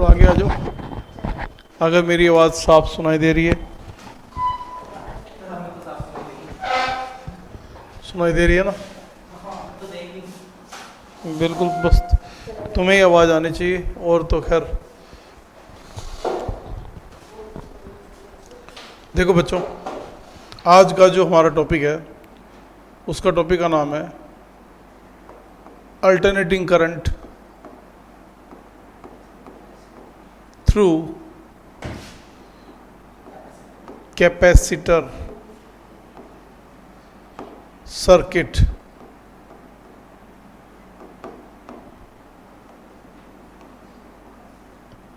थोड़ा आगे आ जाओ, अगर मेरी आवाज़ साफ सुनाई दे रही है। सुनाई दे रही है ना? बिल्कुल, बस तुम्हें ही आवाज़ आनी चाहिए, और तो खैर। देखो बच्चों, आज का जो हमारा टॉपिक है उसका टॉपिक का नाम है alternating current through capacitor circuit.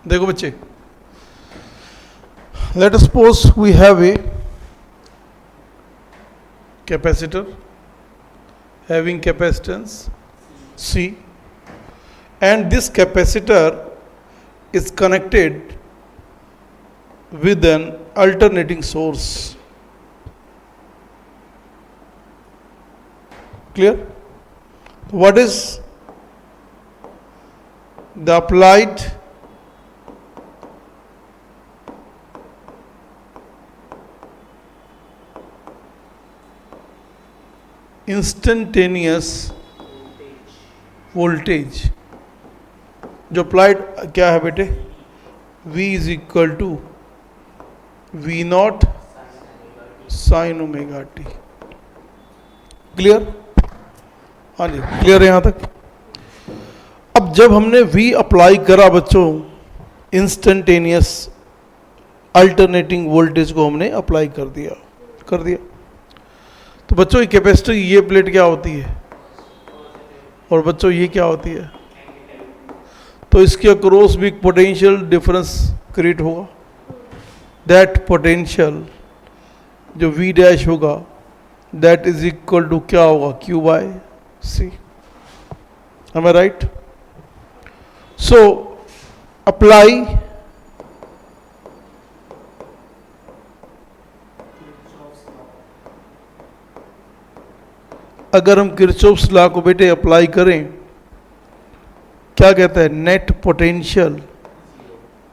देखो बच्चे, let us suppose we have a capacitor having capacitance C, and this capacitor is connected with an alternating source. Clear? What is the applied instantaneous voltage? जो applied क्या है बेटे? V is equal to V naught sine omega t. Clear? हाँ जी, clear है यहाँ तक? अब जब हमने V अप्लाई करा बच्चों, इंस्टेंटेनियस अल्टरनेटिंग वोल्टेज को हमने अप्लाई कर दिया। तो बच्चों, ये कैपेसिटर, ये प्लेट क्या होती है, और बच्चों ये क्या होती है? तो इसके अक्रॉस भी पोटेंशियल डिफरेंस क्रिएट होगा। दैट पोटेंशियल जो V डैश होगा, दैट इज इक्वल टू क्या होगा? Q by C। Am I right? So apply अगर हम किरचॉफ्स लॉ को बेटे अप्लाई करें, क्या कहता है? Net potential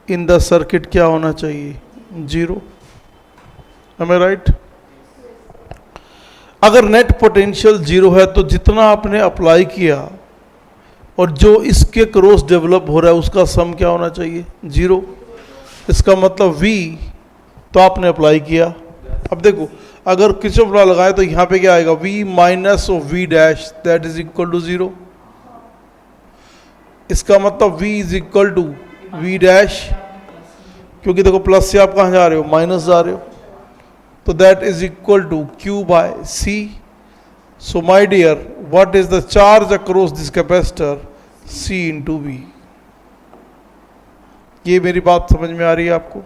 in the circuit क्या होना चाहिए? 0। M I right? अगर नेट पोटेंशियल 0 है तो जितना आपने अप्लाई किया और जो इसके क्रॉस डेवलप हो रहा है उसका सम क्या होना चाहिए? 0। इसका मतलब V तो आपने अप्लाई किया। अब देखो, अगर किरचॉफ लॉ लगाए तो यहाँ पे क्या आएगा? V minus of V dash that is equal to 0। इसका मतलब V is equal to V dash, क्योंकि देखो प्लस से आप कहाँ जा रहे हो? माइनस जा रहे हो, तो that is equal to Q by C। So my dear, what is the charge across this capacitor? C into V। ये मेरी बात समझ में आ रही है आपको?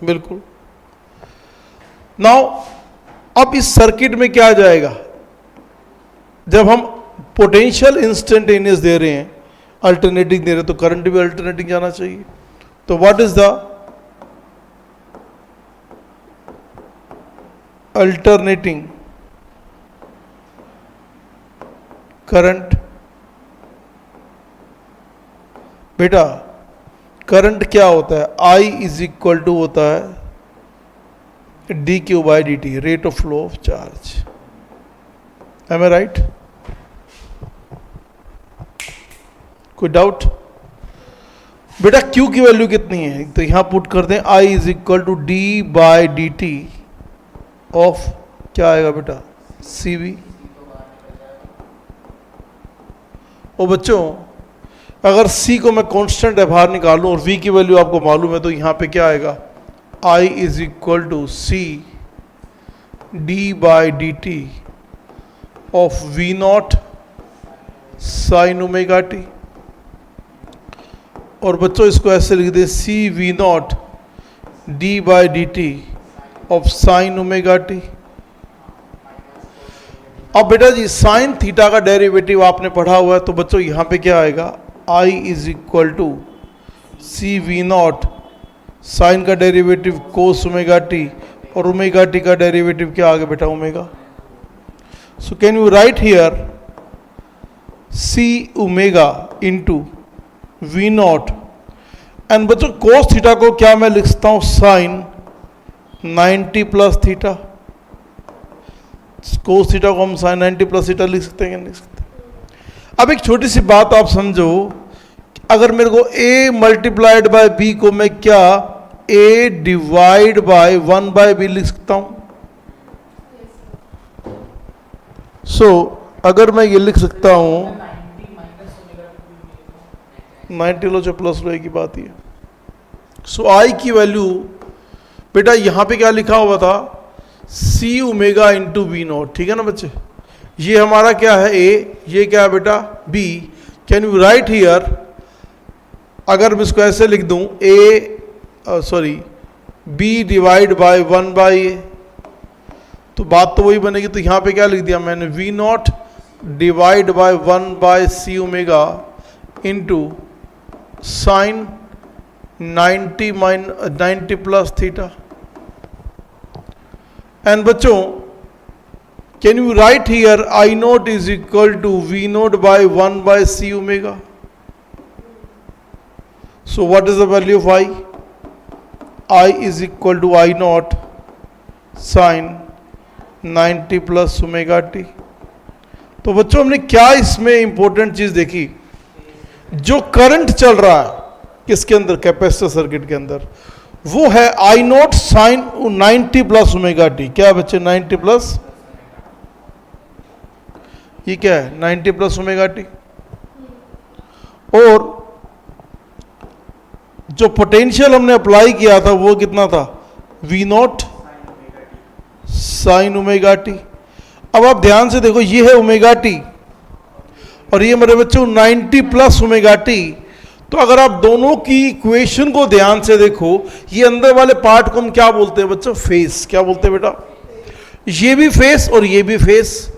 बिल्कुल। नाउ अब इस सर्किट में क्या आ जाएगा? जब हम पोटेंशियल इंस्टेंटेनियस दे रहे हैं, अल्टरनेटिंग दे रहे हैं, तो करंट भी अल्टरनेटिंग जाना चाहिए। तो what is the alternating current? बेटा करंट क्या होता है? I इज इक्वल टू होता है dQ by dt, rate of flow of charge. Am I right? कोई डाउट? बेटा Q की वैल्यू कितनी है? तो यहां पुट कर दें I is equal to d by dt of क्या आएगा बेटा? CV। और बच्चों, अगर C को मैं कांस्टेंट है बाहर निकालूं और V की वैल्यू आपको मालूम है, तो यहाँ पे क्या आएगा? I is equal to C d by D T of V naught sine omega t. और बच्चों इसको ऐसे लिख दे C V naught d by D T of sine omega t. अब बेटा जी साइन थीटा का डेरिवेटिव आपने पढ़ा हुआ है, तो बच्चों यहाँ पे क्या आएगा? I is equal to C V naught, sine का डेरिवेटिव कोस ओमेगा टी, और ओमेगा टी का डेरिवेटिव क्या आ गया बेटा? Omega. So can you write here C omega into V naught, and बच्चों कोस थीटा को क्या मैं लिख सकता हूं sine 90 plus theta. Cos theta को हम साइन 90 प्लस थीटा लिख सकते हैं, लिख सकते हैं। अब एक छोटी सी बात आप समझो, अगर मेरे को a मल्टीप्लाइड बाय b को मैं क्या a divide by 1 by b लिख सकता हूं। सो अगर मैं ये लिख सकता हूं 90 लो जो प्लस लो की बात ही है। सो आई की वैल्यू बेटा यहां पे क्या लिखा हुआ था सी ओमेगा इंटू वी नॉट, ठीक है ना बच्चे। ये हमारा क्या है ए, ये क्या है बेटा B. Can you write here, अगर मैं इसको ऐसे लिख दूं B divide by 1 by A, तो बात तो वही बनेगी। तो यहां पे क्या लिख दिया मैंने V naught divide by 1 by C omega into sine 90 plus theta. And बच्चों can you write here I naught is equal to V naught by 1 by C omega. So what is the value of I? I is equal to I naught sine 90 plus omega t. तो बच्चों हमने क्या इसमें important चीज देखी, जो current चल रहा है किसके अंदर, कैपेसिटर सर्किट के अंदर, वो है I naught sine 90 plus omega t. क्या है बच्चे 90 प्लस, ये क्या है 90 प्लस ओमेगा टी। और जो पोटेंशियल हमने अप्लाई किया था वो कितना था V naught sine omega t. अब आप ध्यान से देखो, ये है ओमेगा टी और ये मेरे बच्चों 90 प्लस ओमेगा टी। तो अगर आप दोनों की इक्वेशन को ध्यान से देखो, ये अंदर वाले पार्ट को हम क्या बोलते हैं बच्चों, फेस। क्या बोलते हैं बेटा, ये भी फेस और ये भी फेस।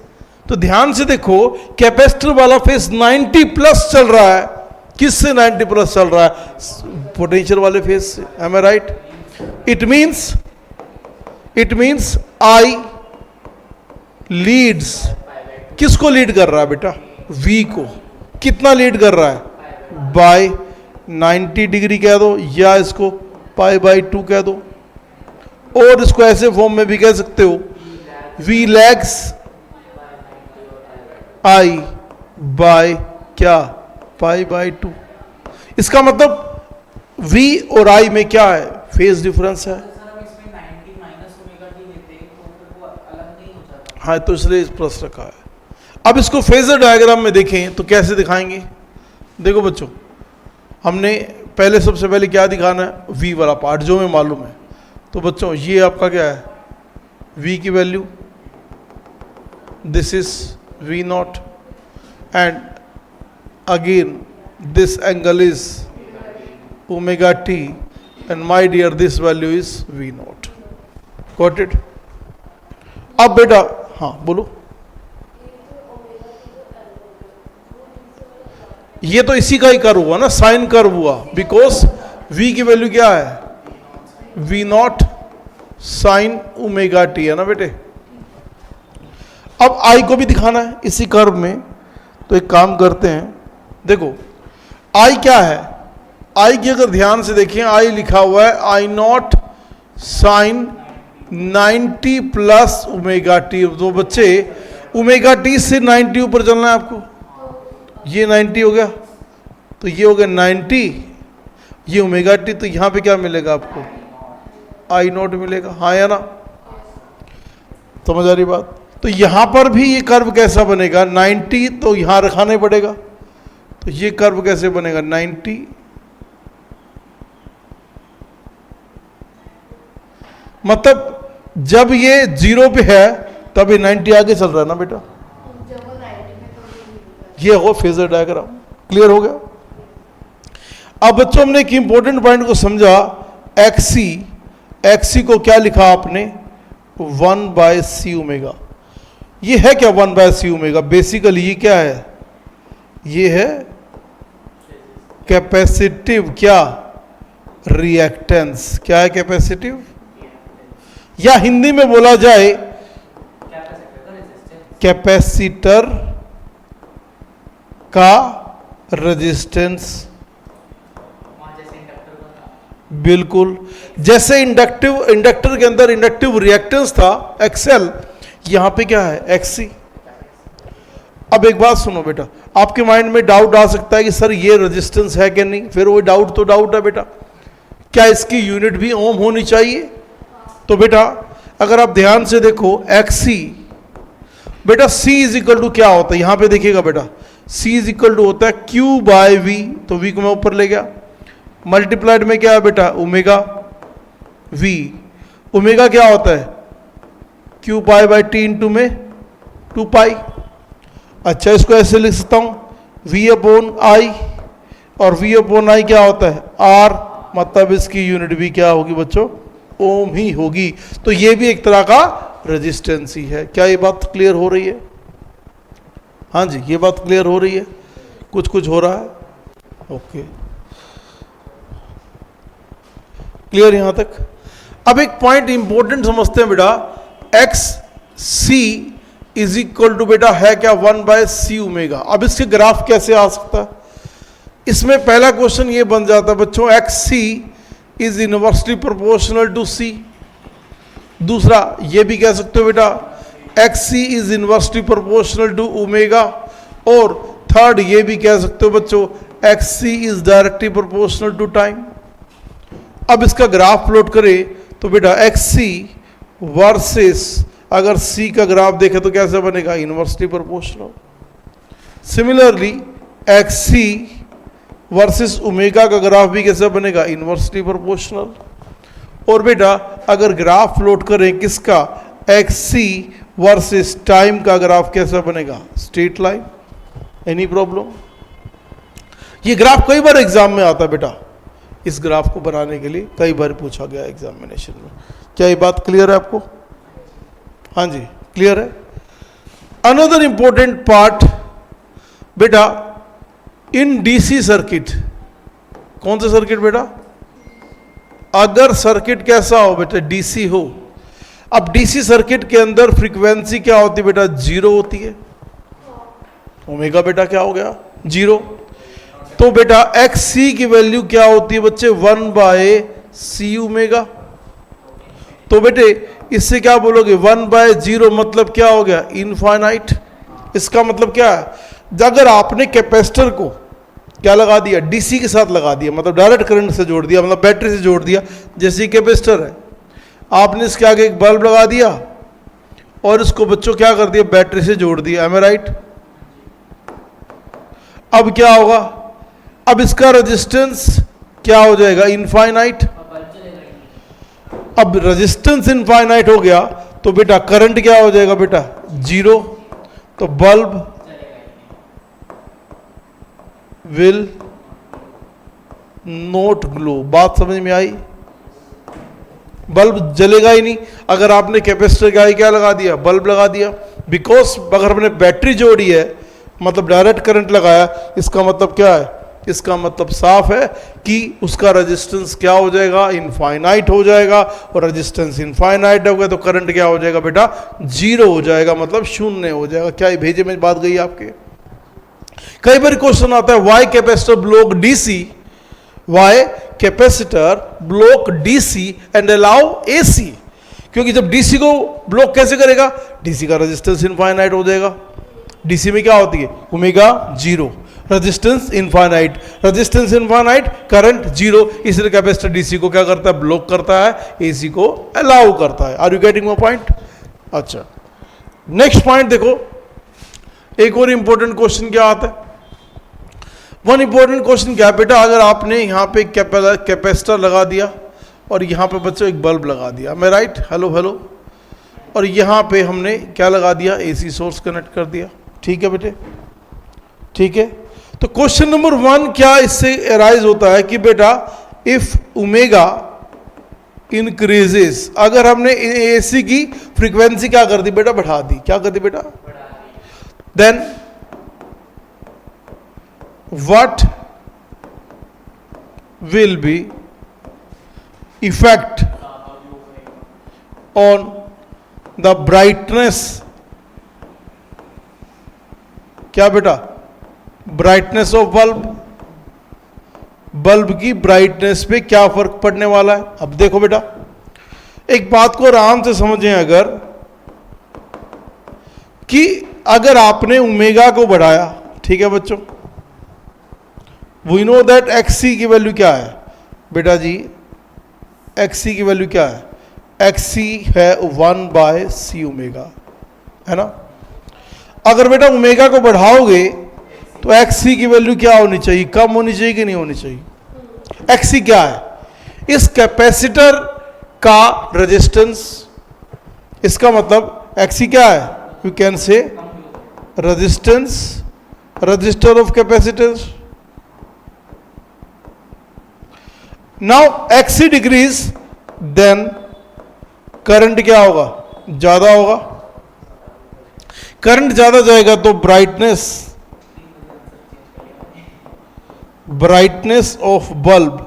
तो ध्यान से देखो, कैपेसिटर वाला फेस 90 प्लस चल रहा है, किससे 90 प्लस चल रहा है, पोटेंशियल वाले फेस से। Am I right? It means I leads, किसको लीड कर रहा है बेटा, V को। कितना लीड कर रहा है, बाय 90 डिग्री कह दो, या इसको पाई बाई 2 कह दो, और इसको ऐसे फॉर्म में भी कह सकते हो V लैग्स I बाय क्या, पाई बाई 2। इसका मतलब V और I में क्या है, फेज डिफरेंस है। हाँ, तो इसलिए इस प्लस रखा है। अब इसको फेजर डायग्राम में देखें तो कैसे दिखाएंगे। देखो बच्चों, हमने पहले सबसे पहले क्या दिखाना है, V वाला पार्ट जो हमें मालूम है। तो बच्चों ये आपका क्या है, V की वैल्यू, this is V naught, and again this angle is omega t, and my dear this value is V naught. Got it? अब बेटा हाँ बोलो, ये तो इसी का ही कर्व हुआ ना, साइन कर्व हुआ, बिकॉज V की वैल्यू क्या है, V naught sine omega T, है ना बेटे। अब I को भी दिखाना है इसी कर्व में, तो एक काम करते हैं। देखो I क्या है, I की अगर ध्यान से देखें, I लिखा हुआ है I naught sine 90 plus omega t. तो बच्चे ओमेगा टी से 90 ऊपर चलना है आपको, ये 90 हो गया, तो ये हो गया 90, ये ओमेगा टी, तो यहां पे क्या मिलेगा आपको, आई नॉट मिलेगा। हाँ या ना, समझ आ रही बात? तो यहां पर भी ये कर्व कैसा बनेगा, 90 तो यहां रखाना ही पड़ेगा, तो ये कर्व कैसे बनेगा 90, मतलब जब ये 0 पे है तब ये 90 आगे चल रहा है ना बेटा। ये हो फेजर डायग्राम, क्लियर हो गया। अब बच्चों हमने एक इंपॉर्टेंट पॉइंट को समझा, एक्सी को क्या लिखा आपने 1 बाय सी ओमेगा। ये है क्या 1 बाय सी ओमेगा, बेसिकली ये क्या है, ये है कैपेसिटिव क्या रिएक्टेंस। क्या है कैपेसिटिव, या हिंदी में बोला जाए कैपेसिटर का रेजिस्टेंस। बिल्कुल, जैसे इंडक्टर के अंदर इंडक्टिव रिएक्टेंस था एक्सएल, यहां पे क्या है एक्ससी। अब एक बात सुनो बेटा, आपके माइंड में डाउट आ सकता है कि सर ये रेजिस्टेंस है कि नहीं। फिर वो डाउट तो डाउट है बेटा, क्या इसकी यूनिट भी ओम होनी चाहिए? तो बेटा अगर आप ध्यान से देखो एक्ससी, बेटा सी इज इक्वल टू क्या होता है, यहां पे देखिएगा बेटा, सी इज इक्वल टू होता है क्यू बाय वी, तो वी को मैं ऊपर ले गया, मल्टीप्लाइड में क्या है बेटा ओमेगा वी। ओमेगा क्या होता है Q pi by T into में 2 पाई। अच्छा इसको ऐसे लिख सकता हूं वी अपॉन आई, और वी अपॉन आई क्या होता है आर, मतलब इसकी यूनिट भी क्या होगी बच्चों ओम ही होगी। तो ये भी एक तरह का रेजिस्टेंस ही है। क्या ये बात क्लियर हो रही है? हाँ जी, ये बात क्लियर हो रही है, कुछ कुछ हो रहा है। ओके क्लियर यहां तक? अब एक पॉइंट इंपॉर्टेंट समझते हैं बेटा, X C is equal to बेटा है क्या 1 बाय सी ओमेगा। अब इसके ग्राफ कैसे आ सकता है? इसमें पहला क्वेश्चन ये बन जाता है बच्चों X C is inversely proportional to C. दूसरा ये भी कह सकते हो बेटा X C is inversely proportional to omega. और थर्ड ये भी कह सकते हो बच्चों X C is directly proportional to time. अब इसका ग्राफ प्लॉट करें तो बेटा एक्स सी वर्सेस, अगर सी का ग्राफ देखें तो कैसे बनेगा inversely proportional. Similarly X C versus omega का ग्राफ भी कैसे बनेगा इनवर्सली प्रोपोर्शनल। और बेटा अगर ग्राफ प्लॉट करें किसका एक्स सी वर्सेस टाइम का ग्राफ कैसा बनेगा स्ट्रेट लाइन। Any problem? ये ग्राफ कई बार एग्जाम में आता है बेटा, इस ग्राफ को बनाने के लिए कई बार पूछा गया एग्जामिनेशन में। क्या ये बात क्लियर है आपको? हाँ जी क्लियर है। अनदर इंपॉर्टेंट पार्ट बेटा इन डीसी सर्किट, कौन सा सर्किट बेटा? अगर सर्किट कैसा हो बेटा डीसी हो। अब डीसी सर्किट के अंदर फ्रीक्वेंसी क्या होती है बेटा जीरो होती है, ओमेगा बेटा क्या हो गया जीरो। तो बेटा एक्स सी की वैल्यू क्या होती है बच्चे 1 बाय सी ओमेगा। तो बेटे इससे क्या बोलोगे 1 बाय 0 मतलब क्या हो गया इनफाइनाइट। इसका मतलब क्या है, अगर आपने कैपेसिटर को क्या लगा दिया डीसी के साथ लगा दिया, मतलब डायरेक्ट करंट से जोड़ दिया, मतलब बैटरी से जोड़ दिया, जैसे कैपेसिटर है, आपने इसके आगे एक बल्ब लगा दिया और इसको बच्चों क्या कर दिया बैटरी से जोड़ दिया, एम आई राइट। अब क्या होगा, अब इसका रेजिस्टेंस क्या हो जाएगा इनफाइनाइट। अब रेजिस्टेंस इनफाइनाइट हो गया तो बेटा करंट क्या हो जाएगा बेटा जीरो। तो बल्ब विल नॉट ग्लो। बात समझ में आई? बल्ब जलेगा ही नहीं। अगर आपने कैपेसिटर का क्या लगा दिया बल्ब लगा दिया, बिकॉज अगर हमने बैटरी जोड़ी है मतलब डायरेक्ट करंट लगाया, इसका मतलब क्या है, इसका मतलब साफ है कि उसका रेजिस्टेंस क्या हो जाएगा इनफाइनाइट हो जाएगा। और रेजिस्टेंस इनफाइनाइट हो गया तो करंट क्या हो जाएगा बेटा जीरो हो जाएगा, मतलब शून्य हो जाएगा। क्या ये भेजे में बात गई आपके? कई बार क्वेश्चन आता है why capacitor block DC, why capacitor block DC and allow AC. क्योंकि जब डीसी को ब्लॉक कैसे करेगा, डीसी का रेजिस्टेंस इनफाइनाइट हो जाएगा। डीसी में क्या होती है omega zero, resistance infinite, resistance infinite current zero, इसलिए कैपेसिटर डीसी को क्या करता है ब्लॉक करता है, एसी को अलाउ करता है। Are you getting my point? अच्छा नेक्स्ट पॉइंट देखो, एक और इंपॉर्टेंट क्वेश्चन क्या आता है। वन इंपॉर्टेंट क्वेश्चन क्या है बेटा, अगर आपने यहाँ पे कैपेसिटर लगा दिया और यहाँ पे बच्चों एक बल्ब लगा दिया, मैं राइट, हेलो हेलो, और यहाँ पे हमने क्या लगा दिया एसी सोर्स कनेक्ट कर दिया, ठीक है बेटे, ठीक है। तो क्वेश्चन नंबर 1 क्या इससे अराइज होता है कि बेटा इफ ओमेगा इंक्रीजेस, अगर हमने एसी की फ्रीक्वेंसी क्या कर दी बेटा बढ़ा दी, क्या कर दी बेटा, then what will be effect on the brightness क्या बेटा? ब्राइटनेस ऑफ बल्ब, बल्ब की ब्राइटनेस पे क्या फर्क पड़ने वाला है? अब देखो बेटा, एक बात को आराम से समझें, अगर कि अगर आपने ओमेगा को बढ़ाया, ठीक है बच्चों, वी नो दैट एक्सी की वैल्यू क्या है बेटा जी? एक्सी की वैल्यू क्या है? एक्सी है 1/c ओमेगा, है ना? अगर बेटा ओमेगा को बढ़ाओगे तो एक्सी की वैल्यू क्या होनी चाहिए? कम होनी चाहिए कि नहीं होनी चाहिए? एक्सी क्या है? इस कैपेसिटर का रेजिस्टेंस, इसका मतलब एक्सी क्या है? You can say resistance, register of capacitor. Now X C decreases, then current क्या होगा? ज्यादा होगा. करंट ज्यादा जाएगा तो ब्राइटनेस ऑफ बल्ब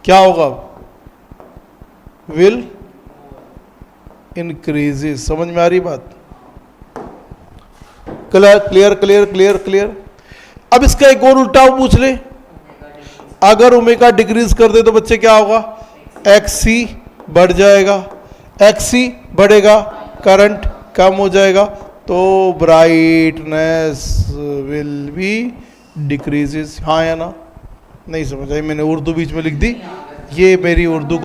क्या होगा? Will increases. समझ में आ रही बात? Clear clear clear clear. अब इसका एक और उल्टा पूछ ले, अगर ओमेगा डिक्रीज कर दे तो बच्चे क्या होगा? एक्सी बढ़ जाएगा, एक्सी बढ़ेगा, करंट कम हो जाएगा, तो ब्राइटनेस विल बी डिक्रीजेस. हाँ या ना? नहीं समझ आई, मैंने उर्दू बीच में लिख दी, ये मेरी उर्दू